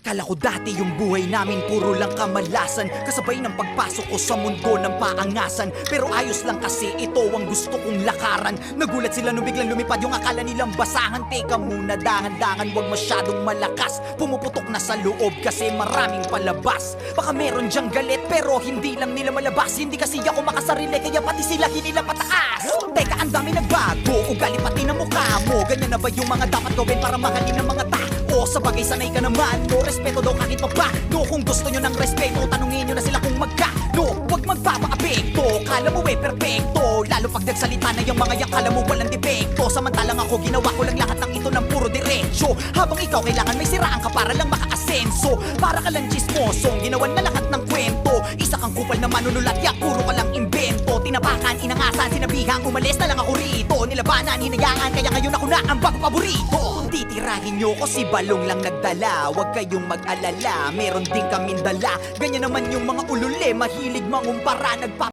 Kala ko dati yung buhay namin puro lang kamalasan, kasabay ng pagpasok ko sa mundo ng paangasan. Pero ayos lang kasi ito ang gusto kong lakaran. Nagulat sila nung biglang lumipad yung akala nilang basahan. Teka muna, dahan-dahan, wag masyadong malakas. Pumuputok na sa loob kasi maraming palabas. Baka meron dyang galit pero hindi lang nila malabas. Hindi kasi ako makasarili kaya pati sila hinila pataas. Teka, ang dami nagbago, ugali pati na mukha mo. Ganyan na ba yung mga dapat gawin para mahalin ng mga tao? Sa bagay sanay ka naman, no respeto daw kahit pa ba. No, kung gusto nyo ng respeto, tanungin nyo na sila kung magkano. Huwag magpapaapekto, kala mo perfecto. Lalo pag nagsalita na yung mga yang kala mo walang depekto. Samantalang ako ginawa ko lang lahat ng ito ng puro diretsyo. Habang ikaw kailangan may siraan ka para lang makaasenso. Para ka lang chismosong ginawan na lahat ng kwento. Isa kang kupal na manunulat, ya puro ka lang imbento. Tinapakan, inangasan, sinabihang umalis na lang ako rito. Nilabanan, hinayaan, kaya ngayon ako na ang bago paborito. Kung titirahin nyo ko si Balong lang nagdala, huwag kayong mag-alala, meron din kaming dala. Ganyan naman yung mga ulule, mahilig mangumpara,